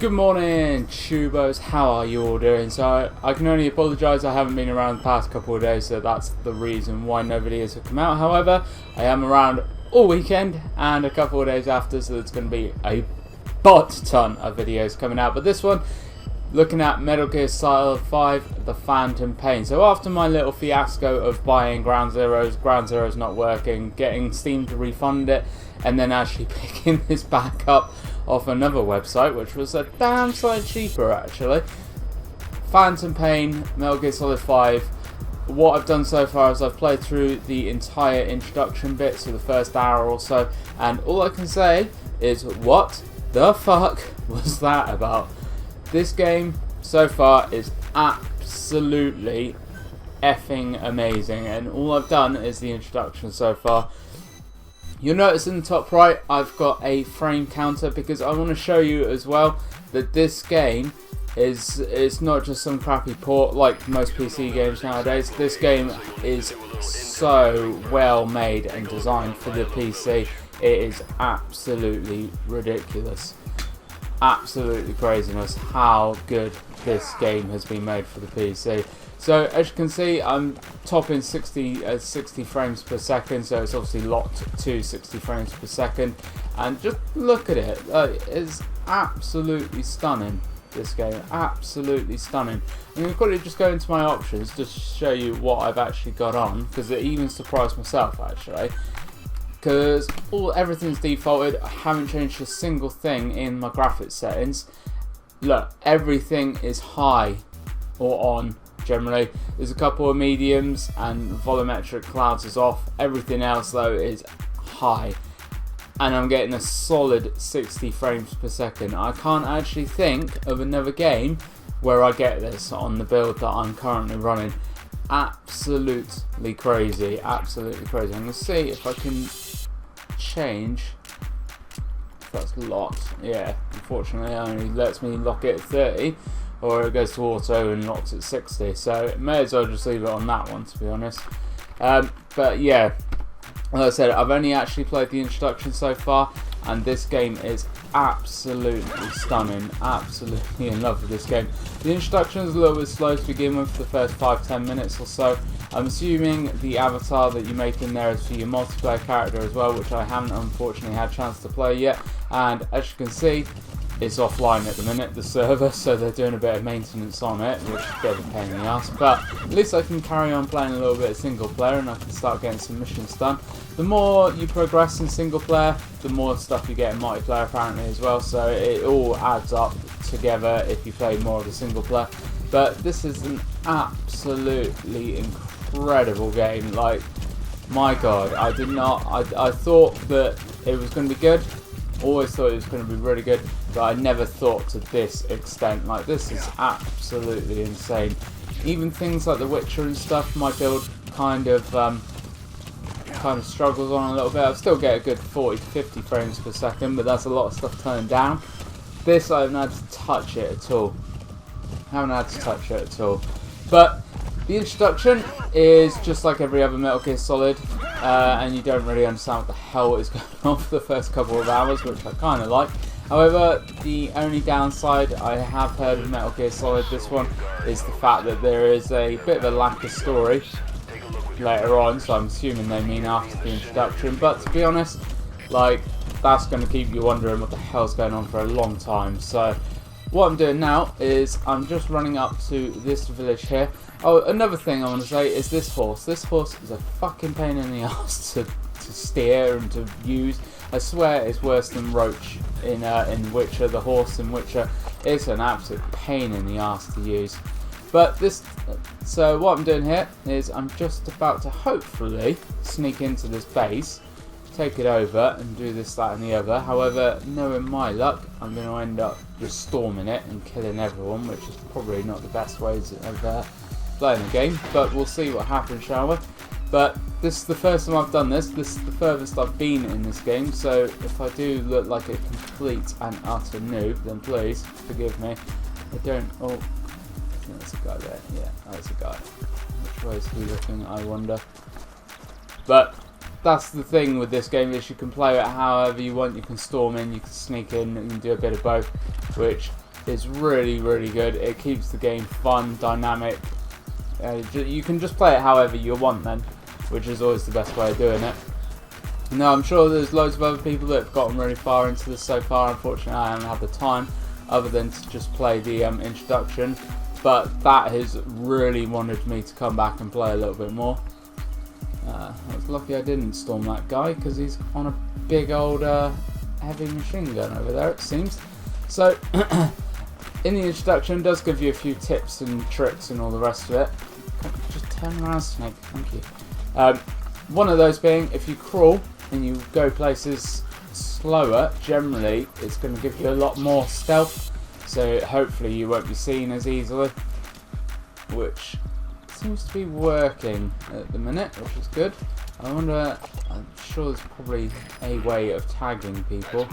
Good morning, Tubos. How are you all doing? So I can only apologise, I haven't been around the past couple of days, so that's the reason why no videos have come out. However, I am around all weekend and a couple of days after, so there's going to be a ton of videos coming out. But this one, looking at Metal Gear Solid 5, The Phantom Pain. So after my little fiasco of buying Ground Zero's not working, getting Steam to refund it, and then actually picking this back up off another website, which was a damn sight cheaper actually. Phantom Pain, Metal Gear Solid 5. What I've done so far is I've played through the entire introduction bit, so the first hour or so, and all I can say is, what the fuck was that about? This game so far is absolutely effing amazing, and all I've done is the introduction so far. You'll notice in the top right I've got a frame counter because I want to show you as well that this game is not just some crappy port like most PC games nowadays. This game is so well made and designed for the PC. It is absolutely ridiculous. Absolutely craziness how good this game has been made for the PC. So as you can see, I'm topping 60 frames per second, so it's obviously locked to 60 frames per second, and just look at it. It's absolutely stunning, this game, absolutely stunning. I'm going to quickly just go into my options just to show you what I've actually got on, because it even surprised myself actually. Because everything's defaulted, I haven't changed a single thing in my graphics settings. Look, everything is high or on. Generally, there's a couple of mediums and volumetric clouds is off. Everything else though is high, and I'm getting a solid 60 frames per second. I can't actually think of another game where I get this on the build that I'm currently running. Absolutely crazy, absolutely crazy. I'm gonna see if I can change. If that's locked, yeah. Unfortunately, it only lets me lock it at 30. Or it goes to auto and locks at 60, so may as well just leave it on that one, to be honest. But yeah, like I said, I've only actually played the introduction so far, and this game is absolutely stunning. Absolutely in love with this game. The introduction is a little bit slow to begin with, for the first 5-10 minutes or so. I'm assuming the avatar that you make in there is for your multiplayer character as well, which I haven't unfortunately had a chance to play yet. And as you can see, it's offline at the minute, the server, so they're doing a bit of maintenance on it, which is a bit of a pain in the ass, but at least I can carry on playing a little bit of single player and I can start getting some missions done. The more you progress in single player, the more stuff you get in multiplayer apparently as well, so it all adds up together if you play more of the single player. But this is an absolutely incredible game. Like, my god, I thought that it was going to be good. Always thought it was going to be really good, but I never thought to this extent. Like, this is absolutely insane. Even things like The Witcher and stuff, my build kind of struggles on a little bit. I still get a good 40 to 50 frames per second, but that's a lot of stuff turned down. This, I haven't had to touch it at all. But the introduction is just like every other Metal Gear Solid, and you don't really understand what the hell is going on for the first couple of hours, which I kind of like. However, the only downside I have heard of Metal Gear Solid, this one, is the fact that there is a bit of a lack of story later on, so I'm assuming they mean after the introduction. But to be honest, like, that's going to keep you wondering what the hell's going on for a long time. So what I'm doing now is I'm just running up to this village here. Oh, another thing I want to say is this horse. This horse is a fucking pain in the ass to steer and to use. I swear it's worse than Roach in Witcher. The horse in Witcher, it's an absolute pain in the ass to use. But this, so what I'm doing here is I'm just about to hopefully sneak into this base, take it over and do this, that and the other. However, knowing my luck, I'm going to end up just storming it and killing everyone, which is probably not the best ways of playing the game, but we'll see what happens, shall we? But this is the first time I've done this. This is the furthest I've been in this game, so if I do look like a complete and utter noob, then please forgive me. I don't... Oh, I think there's a guy there. Yeah, there's a guy. Which way is he looking, I wonder? But that's the thing with this game, is you can play it however you want. You can storm in, you can sneak in, and you can do a bit of both, which is really, really good. It keeps the game fun, dynamic. You can just play it however you want then, which is always the best way of doing it. Now, I'm sure there's loads of other people that have gotten really far into this so far. Unfortunately, I haven't had the time other than to just play the introduction. But that has really wanted me to come back and play a little bit more. I was lucky I didn't storm that guy because he's on a big old heavy machine gun over there, it seems. So, in the introduction, it does give you a few tips and tricks and all the rest of it. Just turn around, Snake. Thank you. One of those being, if you crawl and you go places slower, generally it's going to give you a lot more stealth, so hopefully you won't be seen as easily, which seems to be working at the minute, which is good. I wonder, I'm sure there's probably a way of tagging people.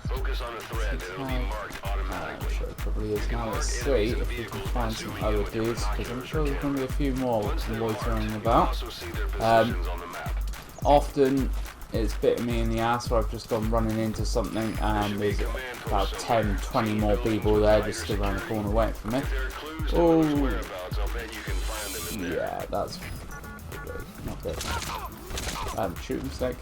Focus on a thread, it'll be marked automatically. I'm sure it probably is. Now let's see if we can find some other dudes, because I'm sure there's going to be a few more loitering about. Often it's bitten me in the ass where I've just gone running into something and there's about 10, 20 more people there just stood around the corner waiting for me. Oh, yeah, that's probably not good. Shoot mistake.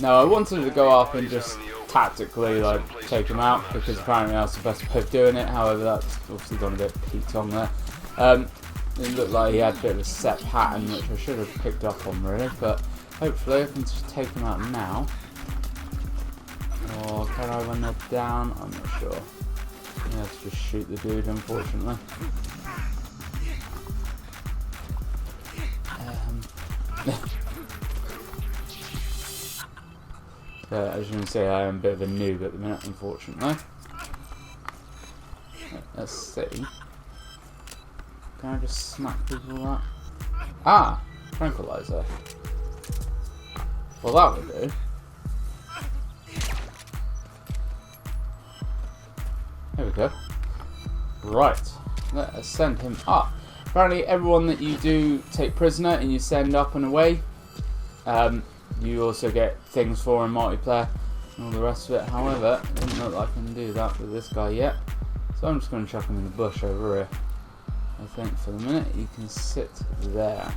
No, I wanted to go up and just tactically like take him out because apparently that's the best way of doing it. However, that's obviously gone a bit peat-on there. It looked like he had a bit of a set pattern which I should have picked up on really, but hopefully I can just take him out now. Or can I run that down? I'm not sure. I have to just shoot the dude, unfortunately. So, as you can see, I am a bit of a noob at the minute, unfortunately. Let's see. Can I just smack people with that? Ah! Tranquilizer. Well, that would do. There we go. Right. Let us send him up. Apparently, everyone that you do take prisoner and you send up and away, you also get things for in multiplayer and all the rest of it. However, it doesn't look like I can do that with this guy yet. So I'm just going to chuck him in the bush over here. I think for the minute you can sit there.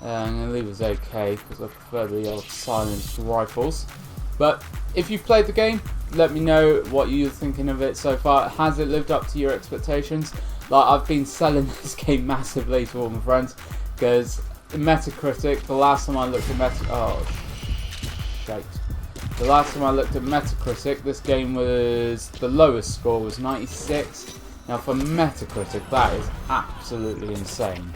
I'm going to leave his AK because I prefer the old silenced rifles. But if you've played the game, let me know what you're thinking of it so far. Has it lived up to your expectations? Like, I've been selling this game massively to all my friends because Metacritic, the last time I looked at the last time I looked at Metacritic, this game was, the lowest score was 96. Now for Metacritic, that is absolutely insane.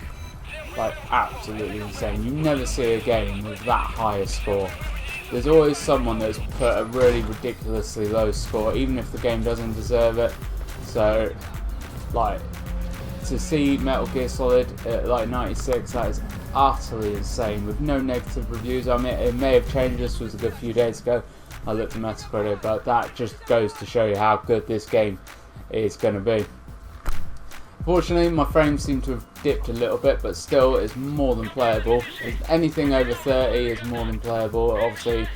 Like, absolutely insane. You never see a game with that high a score. There's always someone that's put a really ridiculously low score, even if the game doesn't deserve it. So, like, to see Metal Gear Solid at like 96, that is utterly insane, with no negative reviews. I mean, it may have changed. This was a good few days ago. I looked at Metacritic, but that just goes to show you how good this game is going to be. Fortunately, my frames seem to have dipped a little bit, but still, it's more than playable. Anything over 30 is more than playable. Obviously,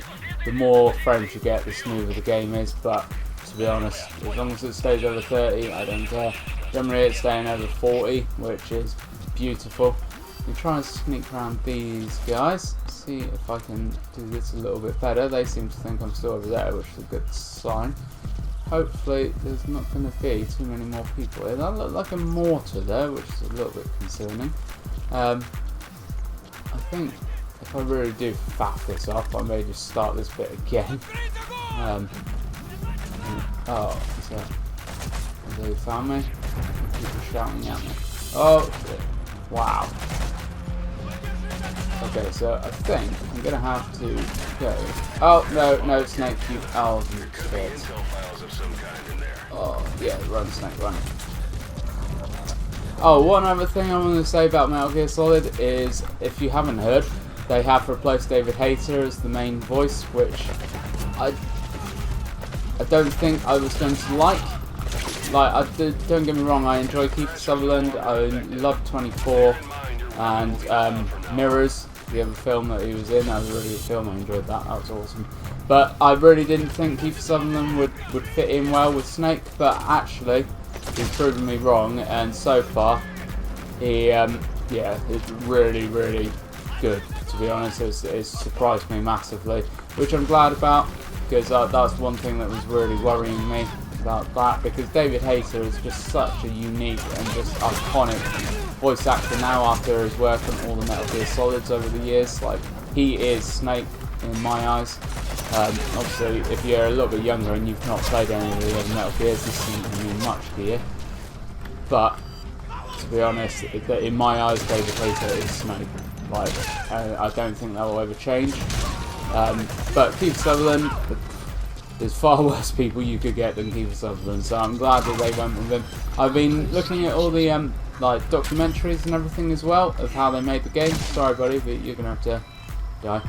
the more frames you get, the smoother the game is, but to be honest, as long as it stays over 30, I don't care. Generally, it's staying over 40, which is beautiful. We try and sneak around these guys, see if I can do this a little bit better. They seem to think I'm still over there, which is a good sign. Hopefully there's not going to be too many more people here. That looked like a mortar there, which is a little bit concerning. I think if I really do faff this up, I may just start this bit again. Oh, what's that? Have they found me? People shouting at me. Oh, shit. Wow. Okay, so I think I'm going to have to go. Oh, no, Snake, you. Oh, you kid. Oh, yeah, run, Snake, run. Oh, one other thing I want to say about Metal Gear Solid is, if you haven't heard, they have replaced David Hayter as the main voice, which I don't think I was going to like. Don't get me wrong, I enjoy Kiefer Sutherland, I love 24, and Mirrors, the other film that he was in. That was a really good film, I enjoyed that, that was awesome. But I really didn't think Kiefer Sutherland would fit in well with Snake, but actually he's proven me wrong, and so far he yeah, it's really good, to be honest. It's surprised me massively, which I'm glad about, because that's one thing that was really worrying me about that, because David Hayter is just such a unique and just iconic voice actor now after his work on all the Metal Gear Solids over the years. Like, he is Snake in my eyes. Obviously, if you're a little bit younger and you've not played any of the other Metal Gears, this isn't going to mean much to you. But to be honest, in my eyes, David Hayter is Snake. Like, I don't think that will ever change. But Kiefer Sutherland, there's far worse people you could get than Kiefer Sutherland, so I'm glad that they went with him. I've been looking at all the like documentaries and everything as well of how they made the game. Sorry, buddy, but you're gonna have to die.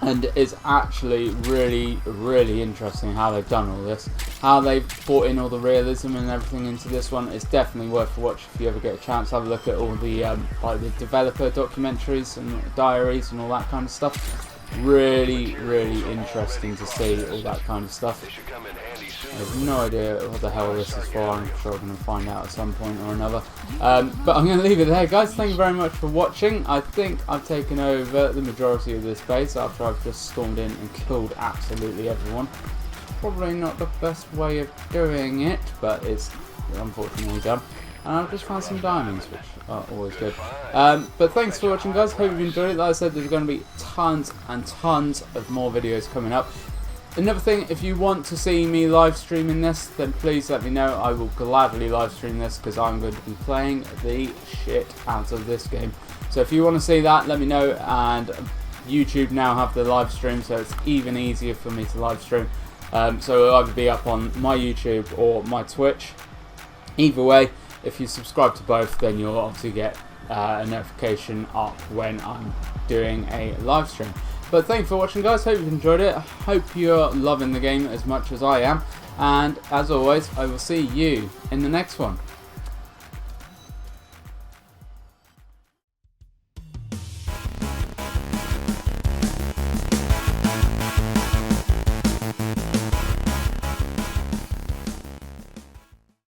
And it's actually really interesting how they've done all this, how they've brought in all the realism and everything into this one. It's definitely worth a watch if you ever get a chance. Have a look at all the like the developer documentaries and diaries and all that kind of stuff. Really interesting to see all that kind of stuff. I have no idea what the hell this is for. I'm sure I'm going to find out at some point or another. But I'm going to leave it there, guys. Thank you very much for watching. I think I've taken over the majority of this base after I've just stormed in and killed absolutely everyone. Probably not the best way of doing it, but it's unfortunately done. And I've just found some diamonds, which are always good. But thanks for watching, guys. Hope you've enjoyed it. Like I said, there's going to be tons and tons of more videos coming up. Another thing, if you want to see me live streaming this, then please let me know. I will gladly live stream this, because I'm going to be playing the shit out of this game. So if you want to see that, let me know. And YouTube now have the live stream, so it's even easier for me to live stream. So it'll either be up on my YouTube or my Twitch. Either way, if you subscribe to both, then you'll obviously get a notification up when I'm doing a live stream. But thank you for watching, guys. Hope you've enjoyed it. I hope you're loving the game as much as I am. And as always, I will see you in the next one.